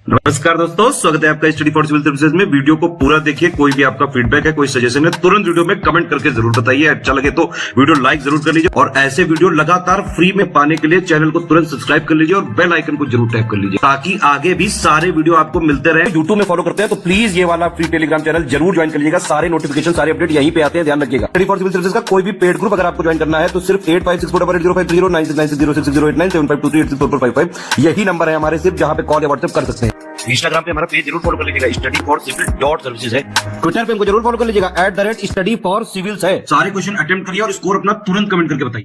नमस्कार दोस्तों, स्वागत है आपका स्टडी फॉर सिविल सर्विसेज में। वीडियो को पूरा देखिए। कोई भी आपका फीडबैक है, कोई सजेशन है, तुरंत वीडियो में कमेंट करके जरूर बताइए। अच्छा लगे तो वीडियो लाइक जरूर कर लीजिए और ऐसे वीडियो लगातार फ्री में पाने के लिए चैनल को तुरंत सब्सक्राइब कर लीजिए और बेल आइकन को जरूर टैप कर लीजिए ताकि आगे भी सारे वीडियो आपको मिलते रहे। यूट्यूब में फॉलो करते हैं तो प्लीज ये वाला फ्री टेलीग्राम चैनल जरूर ज्वाइन कर लीजिएगा। सारे नोटिफिकेशन, सारे अपडेट यहीं पे आते हैं, ध्यान रखिएगा। स्टडी फॉर सिविल सर्विसेज का कोई भी पेड ग्रुप अगर आपको ज्वाइन करना है तो सिर्फ 85648050969069708523864455 यही नंबर है हमारे, सिर्फ जहां पे कॉल या व्हाट्सएप कर सकते हैं। इंस्टाग्राम पे हमारा पेज जरूर फॉलो कर लीजिएगा, स्टडी फॉर सिविल .सर्विसेज है। ट्विटर पे हमको जरूर फॉलो कर लीजिएगा, @study for civils है। सारे क्वेश्चन अटेम्प्ट करिए और स्कोर अपना तुरंत कमेंट करके बताइए।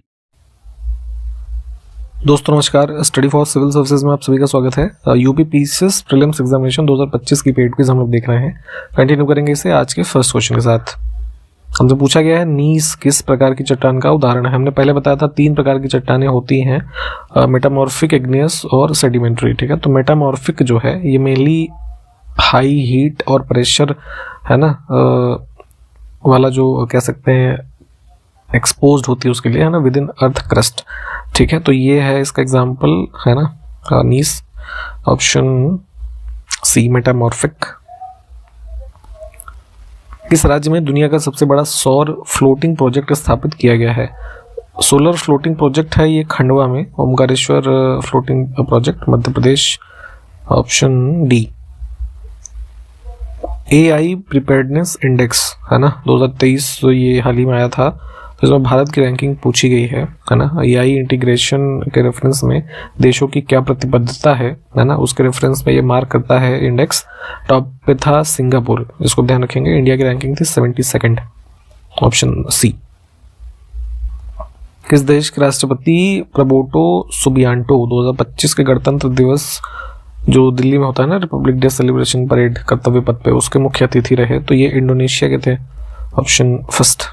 दोस्तों नमस्कार, स्टडी फॉर सिविल सर्विसेज में आप सभी का स्वागत है। यूपी पीसीएस प्रीलिम्स एग्जामिनेशन 2025 की पेड क्विज हम लोग देख रहे हैं। कंटिन्यू करेंगे इसे आज के फर्स्ट क्वेश्चन के साथ। हमसे पूछा गया है नीस किस प्रकार की चट्टान का उदाहरण है। हमने पहले बताया था 3 प्रकार की चट्टानें होती हैं, मेटामॉर्फिक, इग्नियस और सेडिमेंट्री। ठीक है, तो मेटामॉर्फिक जो है ये मेनली हाई हीट और प्रेशर है ना वाला जो कह सकते हैं एक्सपोज्ड होती है उसके लिए, है ना, विद इन अर्थ क्रस्ट। ठीक है, तो ये है इसका एग्जाम्पल, है ना, नीस। Option C metamorphic. किस राज्य में दुनिया का सबसे बड़ा सौर फ्लोटिंग प्रोजेक्ट स्थापित किया गया है? सोलर फ्लोटिंग प्रोजेक्ट है ये खंडवा में, Omkareshwar floating project, Madhya Pradesh. Option D. AI preparedness index, है ना, 2023 ये हाल ही में आया था, तो इसमें भारत की रैंकिंग पूछी गई है ना। AI इंटीग्रेशन के रेफरेंस में देशों की क्या प्रतिबद्धता है ना, उसके रेफरेंस में ये मार्क करता है इंडेक्स। टॉप पे था सिंगापुर, इसको ध्यान रखेंगे। इंडिया की रैंकिंग थी 72nd। Option C. किस देश के राष्ट्रपति प्रबोटो सुबियांटो 2025 के गणतंत्र दिवस जो दिल्ली में होता है ना, रिपब्लिक डे सेलिब्रेशन परेड, कर्तव्य पथ पे उसके मुख्य अतिथि रहे? तो ये इंडोनेशिया के थे। Option first.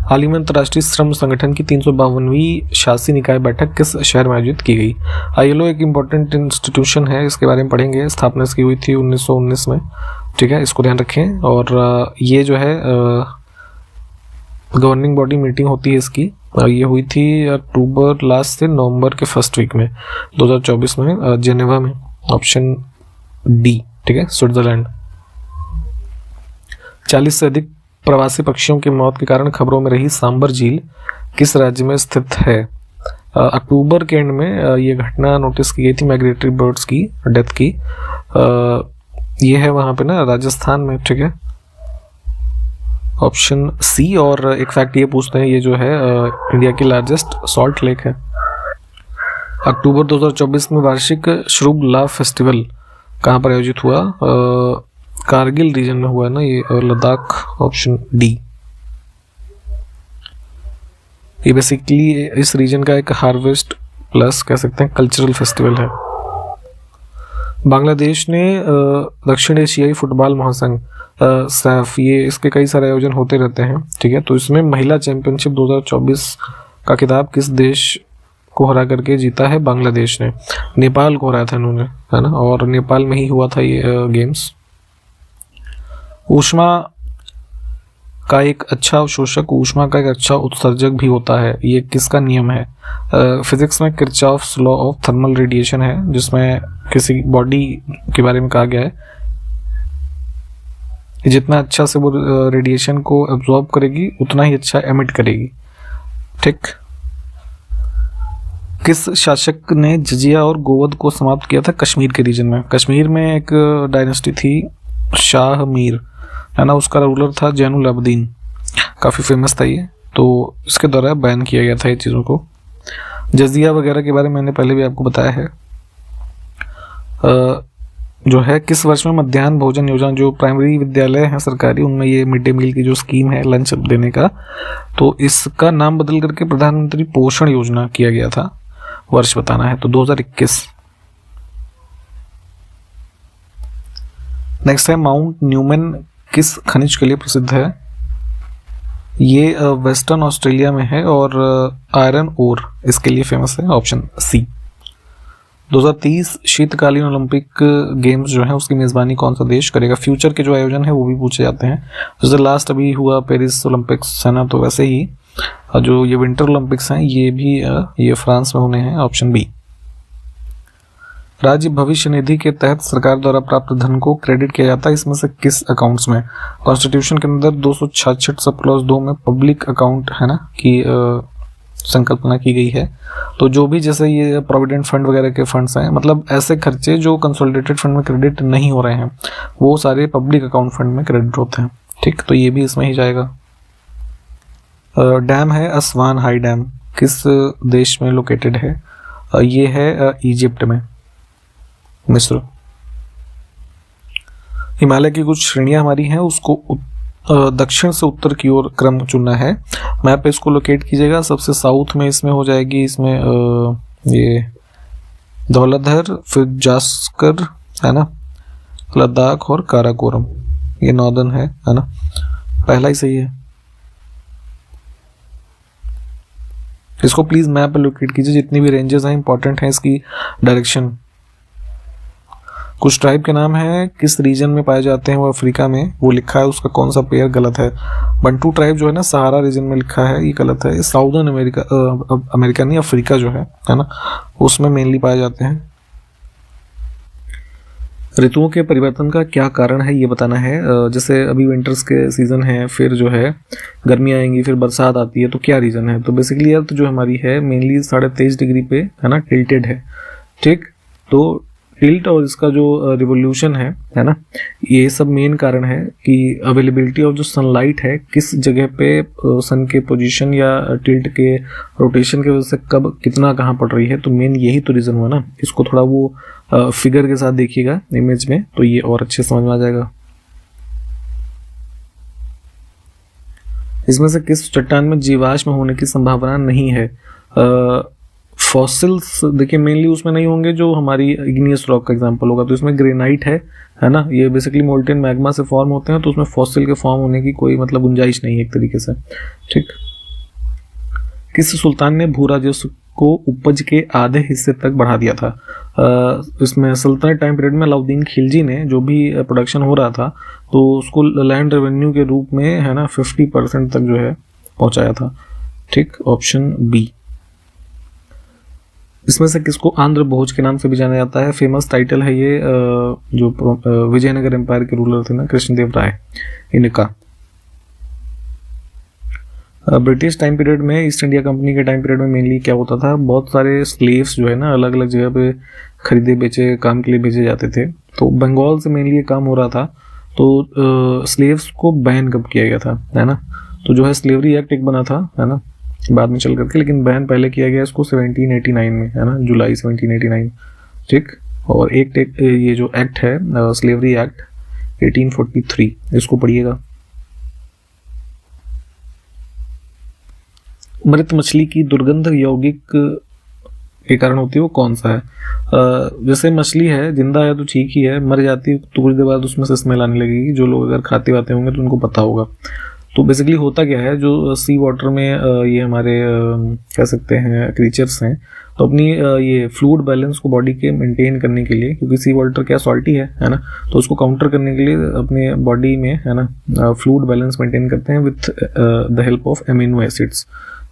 हाल ही में अंतर्राष्ट्रीय श्रम संगठन की 352वीं शासी निकाय बैठक किस शहर में आयोजित की गई? ILO एक इम्पोर्टेंट इंस्टीट्यूशन है, इसके बारे में पढ़ेंगे। स्थापना इसकी हुई थी 1919 में। ठीक है, इसको ध्यान रखें। और ये जो है गवर्निंग बॉडी मीटिंग होती है इसकी, ये हुई थी अक्टूबर लास्ट से नवंबर के फर्स्ट वीक में 2024 में जेनेवा में। Option D. ठीक है, स्विट्जरलैंड। 40 से अधिक प्रवासी पक्षियों की मौत के कारण खबरों में रही सांबर झील किस राज्य में स्थित है? अक्टूबर के एंड में ये घटना नोटिस की गई थी, माइग्रेटरी बर्ड्स की डेथ की। ये है वहां पे ना, राजस्थान में। ठीक है, ऑप्शन सी। और एक फैक्ट ये पूछते हैं, ये जो है इंडिया की लार्जेस्ट सॉल्ट लेक है। अक्टूबर 2024 में वार्षिक श्रुब ला फेस्टिवल कहाँ पर आयोजित हुआ? कारगिल रीजन में हुआ है ना ये, लद्दाख। Option D. ये बेसिकली इस रीजन का एक हार्वेस्ट प्लस कह सकते हैं कल्चरल फेस्टिवल है। बांग्लादेश ने दक्षिण एशियाई फुटबॉल महासंघ सैफ, ये इसके कई सारे आयोजन होते रहते हैं। ठीक है, तो इसमें महिला चैंपियनशिप 2024 का खिताब किस देश को हरा करके जीता है? बांग्लादेश ने। नेपाल को हराया था इन्होंने, है ना, और नेपाल में ही हुआ था ये गेम्स। ऊष्मा का एक अच्छा अवशोषक ऊष्मा का एक अच्छा उत्सर्जक भी होता है, ये किसका नियम है? फिजिक्स में Kirchhoff's law of thermal radiation है, जिसमें किसी बॉडी के बारे में कहा गया है कि जितना अच्छा से वो रेडिएशन को एब्जॉर्ब करेगी उतना ही अच्छा एमिट करेगी। ठीक। किस शासक ने जजिया और गोवध को समाप्त किया था कश्मीर के रीजन में? कश्मीर में एक डायनेस्टी थी शाह मीर, है ना, उसका रूलर था जैनुल अबदीन, काफ़ी फेमस था ये। तो इसके द्वारा बैन किया गया था ये चीज़ों को। जजिया वगैरह के बारे में मैंने पहले भी आपको बताया है। जो है किस वर्ष में मध्याह्न भोजन योजना, जो प्राइमरी विद्यालय हैं सरकारी, उनमें ये मिड डे मील की जो स्कीम है लंच देने का, तो इसका नाम बदल करके प्रधानमंत्री पोषण योजना किया गया था। वर्ष बताना है तो 2021। नेक्स्ट है माउंट न्यूमैन किस खनिज के लिए प्रसिद्ध है? ये वेस्टर्न ऑस्ट्रेलिया में है और आयरन ओर इसके लिए फेमस है। Option C. 2030 शीतकालीन ओलंपिक गेम्स जो है उसकी मेजबानी कौन सा देश करेगा? फ्यूचर के जो आयोजन है वो भी पूछे जाते हैं। जैसे लास्ट अभी हुआ पेरिस ओलंपिक्स, है ना, तो वैसे ही जो ये विंटर ओलंपिक्स हैं ये भी ये फ्रांस में होने हैं। Option B. राज्य भविष्य निधि के तहत सरकार द्वारा प्राप्त धन को क्रेडिट किया जाता है, इसमें से किस अकाउंट्स में? कॉन्स्टिट्यूशन के अंदर 266 सब क्लॉज 2 में पब्लिक अकाउंट है ना की संकल्पना की गई है। तो जो भी जैसे ये प्रोविडेंट फंड वगैरह के फंड्स हैं, मतलब ऐसे खर्चे जो कंसोलिडेटेड फंड में क्रेडिट नहीं हो रहे हैं, वो सारे पब्लिक अकाउंट फंड में क्रेडिट होते हैं। ठीक, तो ये भी इसमें ही जाएगा। डैम है असवान हाई डैम, किस देश में लोकेटेड है? ये है इजिप्ट में, मिस्र। हिमालय की कुछ श्रेणियां हमारी हैं, उसको दक्षिण से उत्तर की ओर क्रम चुनना है। मैप पे इसको लोकेट कीजिएगा। सबसे साउथ में इसमें हो जाएगी, इसमें ये धौलाधर, फिर जास्कर है ना, लद्दाख और काराकोरम, ये नॉर्दर्न है ना, पहला ही सही है। इसको प्लीज मैप पे लोकेट कीजिए, जितनी भी रेंजेस हैं इंपॉर्टेंट हैं इसकी डायरेक्शन। कुछ ट्राइब के नाम है, किस रीजन में पाए जाते हैं वो अफ्रीका में, वो लिखा है, उसका कौन सा पेयर गलत है। बंटू ट्राइब जो है ना सहारा रीजन में लिखा है, ये गलत है। साउदर्न अमेरिका, अमेरिका नहीं अफ्रीका जो है ना, उसमें मेनली पाए जाते हैं। ऋतुओं के परिवर्तन का क्या कारण है ये बताना है। जैसे अभी विंटर्स के सीजन है, फिर जो है गर्मी आएंगी, फिर बरसात आती है, तो क्या रीजन है? तो बेसिकली अर्थ जो हमारी है मेनली 23.5 डिग्री पे है ना टिल्टेड है। ठीक, तो टिल्ट और इसका जो रिवोल्यूशन है ना, ये सब मेन कारण है कि अवेलेबिलिटी ऑफ जो सनलाइट है किस जगह पे सन के पोजीशन या टिल्ट के रोटेशन की वजह से कब कितना कहाँ पड़ रही है, तो मेन यही तो रीज़न हुआ ना। इसको थोड़ा वो फिगर के साथ देखिएगा इमेज में, तो ये और अच्छे समझ में आ जाएगा। इसमें से किस चट्टान में जीवाश्म होने की संभावना नहीं है? फॉसिल्स देखिए मेनली उसमें नहीं होंगे, जो हमारी इग्नियस रॉक का एग्जांपल होगा, तो इसमें ग्रेनाइट है ना, ये बेसिकली मोल्टेन मैग्मा से फॉर्म होते हैं, तो उसमें फॉसिल के फॉर्म होने की कोई मतलब गुंजाइश नहीं है एक तरीके से। ठीक, किस सुल्तान ने भू राजस्व को उपज के आधे हिस्से तक बढ़ा दिया था? इसमें सल्तनत टाइम पीरियड में अलाउद्दीन खिलजी ने जो भी प्रोडक्शन हो रहा था, तो उसको लैंड रेवेन्यू के रूप में है ना 50% तक जो है पहुंचाया था। ठीक, ऑप्शन बी। इसमें से किसको आंध्र भोज के नाम से भी जाना जाता है? फेमस टाइटल है ये, जो विजयनगर एम्पायर के रूलर थे ना कृष्णदेव राय, इनका। ब्रिटिश टाइम पीरियड में, ईस्ट इंडिया कंपनी के टाइम पीरियड में मेनली क्या होता था, बहुत सारे स्लेव्स जो है ना अलग अलग जगह पे खरीदे बेचे काम के लिए भेजे जाते थे। तो बंगाल से मेनली ये काम हो रहा था, तो स्लेव्स को बैन कब किया गया था, है ना? तो जो है स्लेवरी एक्ट एक बना था, है ना, बाद में चल करके, लेकिन बैन पहले किया गया इसको 1789 में, है ना, जुलाई 1789। ठीक, और एक ये जो एक्ट है स्लेवरी एक्ट 1843, इसको पढ़िएगा। मृत मछली की दुर्गंध यौगिक के कारण होती है, वो कौन सा है? जैसे मछली है, जिंदा है तो ठीक ही है, मर जाती है तो कुछ देर बाद उसमें से स्मेल आने लगेगी। जो लोग अगर खाते वाते होंगे तो उनको पता होगा। तो बेसिकली होता क्या है, जो सी वाटर में ये हमारे कह सकते हैं क्रीचर्स हैं, तो अपनी ये फ्लूइड बैलेंस को बॉडी के मेंटेन करने के लिए, क्योंकि सी वाटर क्या सॉल्टी है ना, तो उसको काउंटर करने के लिए अपने बॉडी में है ना फ्लूइड बैलेंस मेंटेन करते हैं with the help of amino acids,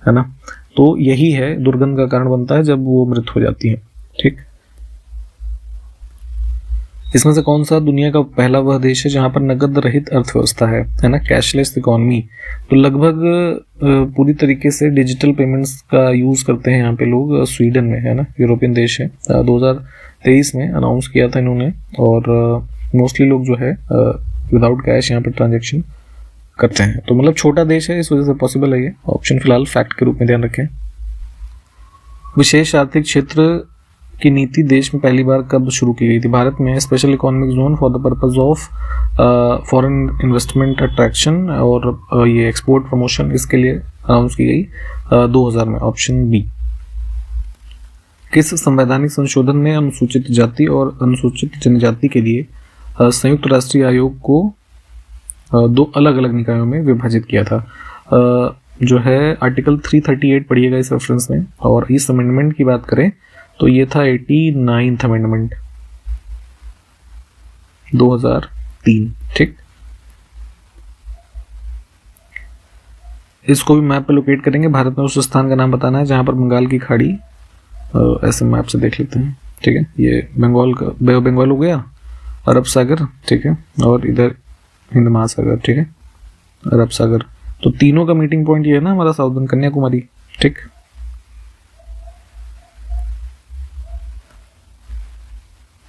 है ना। तो यही है दुर्गंध का कारण बनता है जब वो मृत हो जाती है। ठीक, इसमें से कौन सा दुनिया का पहला वह देश है जहां पर नकद रहित अर्थव्यवस्था है ना, कैशलेस इकोनॉमी? तो लगभग पूरी तरीके से डिजिटल पेमेंट्स का यूज करते हैं यहाँ पे लोग। स्वीडन में, है ना, यूरोपियन देश है, 2023 में अनाउंस किया था इन्होंने, और मोस्टली लोग जो है विदाउट कैश यहाँ पे ट्रांजेक्शन करते हैं। तो मतलब छोटा देश है, इस वजह से पॉसिबल है ये। ऑप्शन फिलहाल फैक्ट के रूप में ध्यान रखें। विशेष आर्थिक क्षेत्र की नीति देश में पहली बार कब शुरू की गई थी? भारत में special economic zone for the purpose of foreign investment attraction और ये एक्सपोर्ट प्रमोशन, इसके लिए अनाउंस की गई 2000 में। Option B. किस संवैधानिक संशोधन ने अनुसूचित जाति और अनुसूचित जनजाति के लिए संयुक्त राष्ट्रीय आयोग को दो अलग अलग निकायों में विभाजित किया था? जो है आर्टिकल 338 पढ़िएगा इस रेफरेंस में। और इस अमेंडमेंट की बात करें तो ये था 89th अमेंडमेंट 2003। ठीक, इसको भी मैप पे लोकेट करेंगे। भारत में उस स्थान का नाम बताना है जहां पर बंगाल की खाड़ी, ऐसे मैप से देख लेते हैं। ठीक है, ये बंगाल का बे ऑफ बंगाल हो गया, अरब सागर, ठीक है, और इधर हिंद महासागर, ठीक है, अरब सागर। तो तीनों का मीटिंग पॉइंट ये है ना हमारा साउदर्न कन्याकुमारी, ठीक।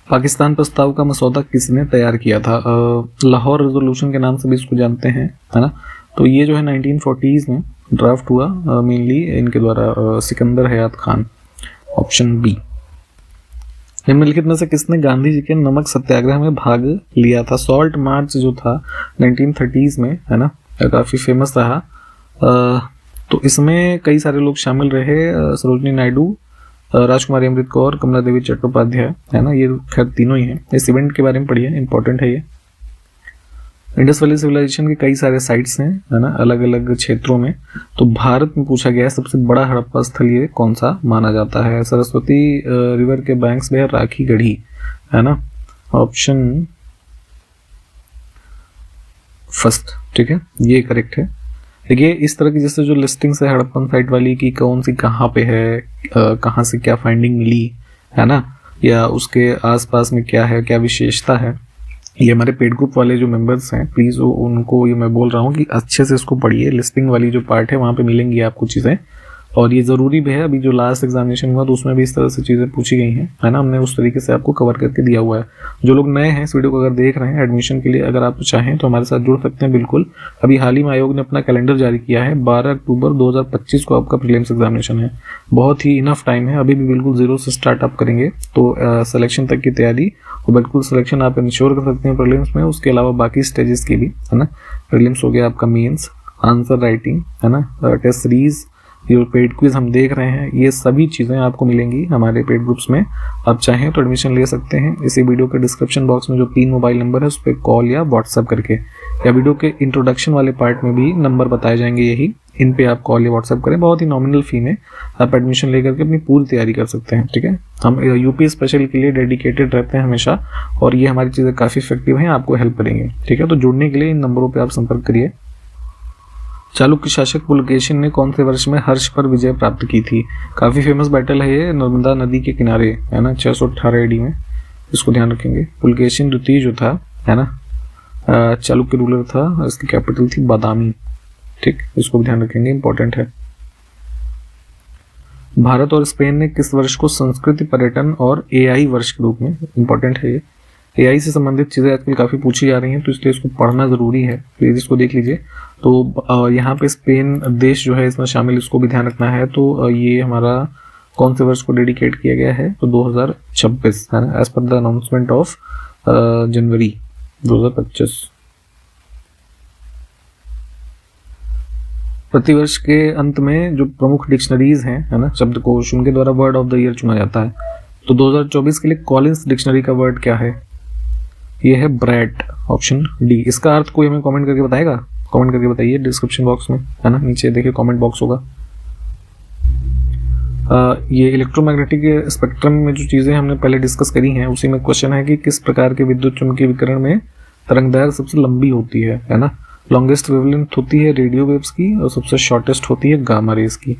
पाकिस्तान प्रस्ताव का मसौदा किसने तैयार किया था? लाहौर रेजोल्यूशन के नाम से भी इसको जानते हैं, है ना। तो ये जो है 1940s में ड्राफ्ट हुआ, मेनली इनके द्वारा, सिकंदर हयात खान, ऑप्शन बी। निम्नलिखित में से किसने गांधी जी के नमक सत्याग्रह में भाग लिया था? सॉल्ट मार्च जो था 1930s में, है ना, काफी फेमस रहा। तो इसमें कई सारे लोग शामिल रहे, सरोजनी नायडू, राजकुमारी अमृत कौर, कमला देवी चट्टोपाध्याय, है ना, ये खैर तीनों ही हैं। इस इवेंट के बारे में पढ़िए, इंपॉर्टेंट है ये। इंडस वैली सिविलाइजेशन के कई सारे साइट्स हैं, है ना, अलग अलग क्षेत्रों में। तो भारत में पूछा गया है सबसे बड़ा हड़प्पा स्थल ये कौन सा माना जाता है? सरस्वती रिवर के बैंक्स में राखी गढ़ी, है ना, ऑप्शन फर्स्ट, ठीक है, ये करेक्ट है। देखिए इस तरह की जैसे जो लिस्टिंग्स है हड़प्पन साइट वाली की कौन सी कहाँ पे है, कहाँ से क्या फाइंडिंग मिली, है ना, या उसके आसपास में क्या है, क्या विशेषता है, ये हमारे पेड ग्रुप वाले जो मेंबर्स हैं प्लीज उनको ये मैं बोल रहा हूँ कि अच्छे से इसको पढ़िए। लिस्टिंग वाली जो पार्ट है वहाँ पे मिलेंगी आपको चीज़ें, और ये ज़रूरी भी है। अभी जो लास्ट एग्जामिनेशन हुआ तो उसमें भी इस तरह से चीज़ें पूछी गई हैं, है ना, हमने उस तरीके से आपको कवर करके दिया हुआ है। जो लोग नए हैं इस वीडियो को अगर देख रहे हैं एडमिशन के लिए, अगर आप चाहें तो हमारे साथ जुड़ सकते हैं बिल्कुल। अभी हाल ही में आयोग ने अपना कैलेंडर जारी किया है, 12 अक्टूबर 2025 को आपका प्रीलिम्स एग्जामिनेशन है। बहुत ही इनफ टाइम है, अभी भी बिल्कुल जीरो से स्टार्टअप करेंगे तो सिलेक्शन तक की तैयारी और बिल्कुल सिलेक्शन आप इंश्योर कर सकते हैं प्रीलिम्स में। उसके अलावा बाकी स्टेजेस की भी, है ना, प्रीलिम्स हो गया आपका, मेंस, आंसर राइटिंग, है ना, टेस्ट सीरीज, ये पेड क्विज हम देख रहे हैं, ये सभी चीज़ें आपको मिलेंगी हमारे पेड ग्रुप्स में। आप चाहें तो एडमिशन ले सकते हैं। इसी वीडियो के डिस्क्रिप्शन बॉक्स में जो 3 मोबाइल नंबर है उस पर कॉल या व्हाट्सएप करके, या वीडियो के इंट्रोडक्शन वाले पार्ट में भी नंबर बताए जाएंगे यही, इन पे आप कॉल या व्हाट्सएप करें। बहुत ही नॉमिनल फी में आप एडमिशन लेकर के अपनी पूरी तैयारी कर सकते हैं, ठीक है। हम यूपी स्पेशल के लिए डेडिकेटेड रहते हैं हमेशा, और ये हमारी चीज़ें काफ़ी इफेक्टिव हैं, आपको हेल्प करेंगे, ठीक है। तो जुड़ने के लिए इन नंबरों पर आप संपर्क करिए। चालुक्य शासक पुलकेशिन ने कौन से वर्ष में हर्ष पर विजय प्राप्त की थी? काफी फेमस बैटल है ये, नर्मदा नदी के किनारे, है ना, 618 एडी में, इसको ध्यान रखेंगे। पुलकेशिन द्वितीय जो था, है ना, चालुक्य रूलर था, इसकी कैपिटल थी बादामी, ठीक, इसको भी ध्यान रखेंगे, इंपॉर्टेंट है। भारत और स्पेन ने किस वर्ष को संस्कृति पर्यटन और एआई वर्ष के रूप में, इंपॉर्टेंट है ये। एआई से संबंधित चीज़ें आजकल काफ़ी पूछी जा रही हैं, तो इसलिए इसको पढ़ना ज़रूरी है, प्लीज़ इसको देख लीजिए। तो यहाँ पे स्पेन देश जो है इसमें शामिल, इसको भी ध्यान रखना है। तो ये हमारा कौन से वर्ष को डेडिकेट किया गया है? तो 2026, है ना, as per the announcement of January 2025। प्रतिवर्ष के अंत में जो प्रमुख डिक्शनरीज हैं, है ना, शब्दकोश, उनके द्वारा वर्ड ऑफ द ईयर चुना जाता है। तो 2024 के लिए कॉलिंस डिक्शनरी का वर्ड क्या है? ये है ब्रैट, ऑप्शन डी। इसका अर्थ कोई हमें कमेंट करके बताएगा? कमेंट करके बताइए डिस्क्रिप्शन बॉक्स में, है ना, नीचे देखिए कमेंट बॉक्स होगा। ये इलेक्ट्रोमैग्नेटिक स्पेक्ट्रम में जो चीज़ें हमने पहले डिस्कस करी हैं उसी में क्वेश्चन है कि किस प्रकार के विद्युत चुम्बकीय विकिरण में तरंगदैर्घ्य सबसे लंबी होती है ना। लॉन्गेस्ट वेवलेंथ होती है रेडियो वेव्स की और सबसे शॉर्टेस्ट होती है गामा रेज की,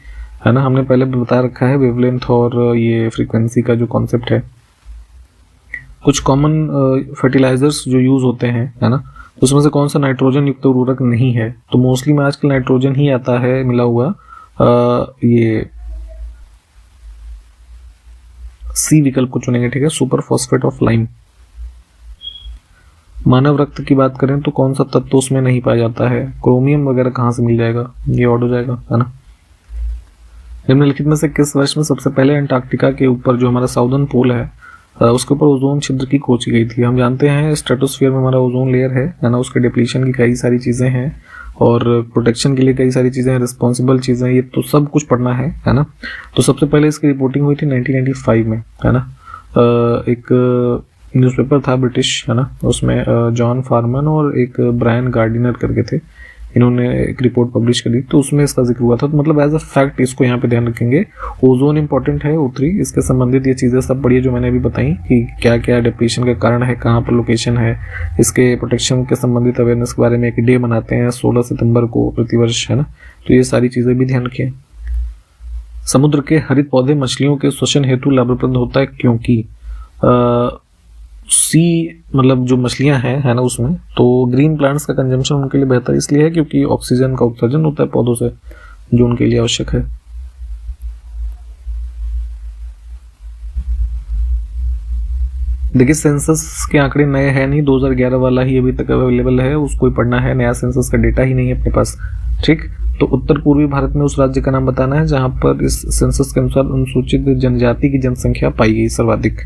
है ना। हमने पहले बता रखा है वेवलेंथ और ये फ्रीक्वेंसी का जो कॉन्सेप्ट है। कुछ कॉमन फर्टिलाइजर्स जो यूज होते हैं, है ना, उसमें से कौन सा नाइट्रोजन युक्त उर्वरक नहीं है? तो मोस्टली में आजकल नाइट्रोजन ही आता है मिला हुआ। ये सी विकल्प को चुनेंगे, ठीक है, सुपर फॉस्फेट ऑफ लाइम। मानव रक्त की बात करें तो कौन सा तत्व उसमें नहीं पाया जाता है? क्रोमियम वगैरह कहाँ से मिल जाएगा? ये ऑड हो जाएगा, है ना। निम्नलिखित में से किस वर्ष में सबसे पहले अंटार्कटिका के ऊपर जो हमारा साउदर्न पोल है उसके ऊपर ओजोन छिद्र की खोज की गई थी? हम जानते हैं स्ट्रेटोस्फीयर में हमारा ओजोन लेयर है ना, उसके डिप्लीशन की कई सारी चीजें हैं और प्रोटेक्शन के लिए कई सारी चीजें हैं, रिस्पॉन्सिबल चीजें, ये तो सब कुछ पढ़ना है ना। तो सबसे पहले इसकी रिपोर्टिंग हुई थी 1995 में, है ना। एक न्यूज़पेपर था ब्रिटिश, है ना, उसमें जॉन फार्मन और एक ब्रायन गार्डिनर करके थे, इन्होंने एक रिपोर्ट पब्लिश करी, तो उसमें इसका जिक्र हुआ था। तो मतलब एज अ फैक्ट इसको यहाँ पे ध्यान रखेंगे। ओजोन इंपॉर्टेंट है, उत्तरी, इसके संबंधित ये चीज़ें सब पढ़िए जो मैंने अभी बताई कि क्या क्या डिप्लीशन का कारण है, कहाँ पर लोकेशन है, इसके प्रोटेक्शन के संबंधित अवेयरनेस के बारे में एक डे मनाते हैं 16 सितंबर को प्रतिवर्ष, है ना। तो ये सारी चीज़ें भी ध्यान रखें। समुद्र के हरित पौधे मछलियों के श्वसन हेतु लाभप्रद होता है क्योंकि, सी मतलब जो मछलियां हैं है ना उसमें, तो ग्रीन प्लांट्स का कंजम्पशन उनके लिए बेहतर इसलिए है क्योंकि ऑक्सीजन का उत्सर्जन होता है पौधों से जो उनके लिए आवश्यक है। देखिए सेंसस के आंकड़े नए हैं नहीं, 2011 वाला ही अभी तक अवेलेबल है, उसको ही पढ़ना है, नया सेंसस का डेटा ही नहीं है अपने पास। ठीक, तो उत्तर पूर्वी भारत में उस राज्य का नाम बताना है जहां पर इस सेंसस के अनुसार अनुसूचित जनजाति की जनसंख्या पाई गई सर्वाधिक।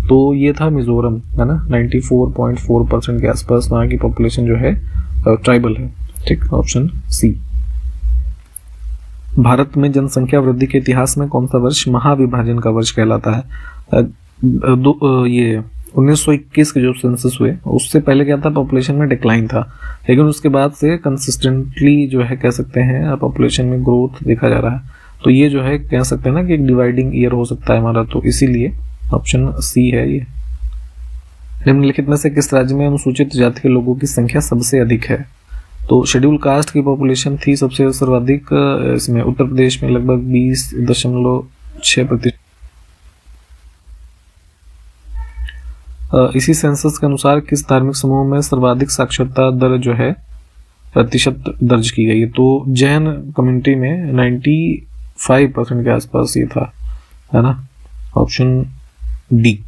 तो ये था मिजोरम, है ना, 94.4% के आसपास वहां की पॉपुलेशन जो है ट्राइबल है। ठीक, ऑप्शन सी। भारत में जनसंख्या वृद्धि के इतिहास में कौन सा वर्ष महाविभाजन का वर्ष कहलाता है? ये 1921 के जो सेंसस हुए उससे पहले क्या था, पॉपुलेशन में डिक्लाइन था, लेकिन उसके बाद से कंसिस्टेंटली जो है कह सकते हैं पॉपुलेशन में ग्रोथ देखा जा रहा है। तो ये जो है कह सकते हैं ना कि एक डिवाइडिंग ईयर हो सकता है हमारा, तो इसीलिए ऑप्शन सी है ये। निम्नलिखित में से किस राज्य में अनुसूचित जाति के लोगों की संख्या सबसे अधिक है? तो शेड्यूल कास्ट की पॉपुलेशन थी सबसे सर्वाधिक इसमें उत्तर प्रदेश में लगभग 20.6%। इसी सेंसस के अनुसार किस धार्मिक समूह में सर्वाधिक साक्षरता दर जो है प्रतिशत दर्ज की गई है? तो जैन कम्युनिटी में 95% के आसपास ये था, है ना, ऑप्शन डी।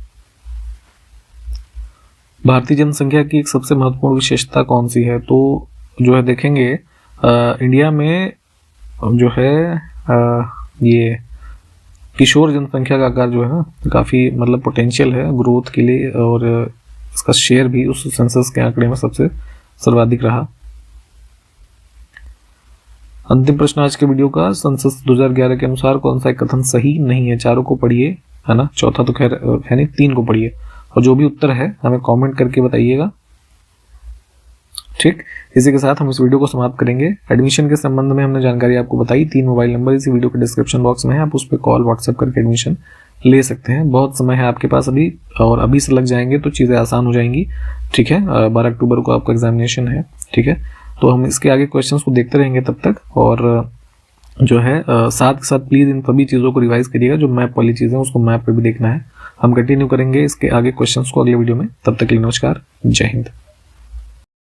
भारतीय जनसंख्या की एक सबसे महत्वपूर्ण विशेषता कौन सी है? तो जो है देखेंगे इंडिया में जो है ये किशोर जनसंख्या का आकार जो है ना काफी मतलब पोटेंशियल है ग्रोथ के लिए, और इसका शेयर भी उस सेंसस के आंकड़े में सबसे सर्वाधिक रहा। अंतिम प्रश्न आज के वीडियो का, सेंसस 2011 के अनुसार कौन सा एक कथन सही नहीं है? चारों को पढ़िए, है ना, चौथा तो खैर है नहीं, 3 को पढ़िए और जो भी उत्तर है हमें कमेंट करके बताइएगा। ठीक, इसी के साथ हम इस वीडियो को समाप्त करेंगे। एडमिशन के संबंध में हमने जानकारी आपको बताई, 3 मोबाइल नंबर इसी वीडियो के डिस्क्रिप्शन बॉक्स में है, आप उस पर कॉल व्हाट्सएप करके एडमिशन ले सकते हैं। बहुत समय है आपके पास अभी, और अभी से लग जाएंगे तो चीज़ें आसान हो जाएंगी। ठीक है, 12 अक्टूबर को आपका एग्जामिनेशन है। ठीक है, तो हम इसके आगे क्वेश्चंस को देखते रहेंगे तब तक, और जो है साथ के साथ प्लीज़ इन सभी चीज़ों को रिवाइज करिएगा, जो मैप वाली चीज़ें उसको मैप पे भी देखना है। हम कंटिन्यू करेंगे इसके आगे क्वेश्चंस को अगले वीडियो में, तब तक के लिए नमस्कार, जय हिंद।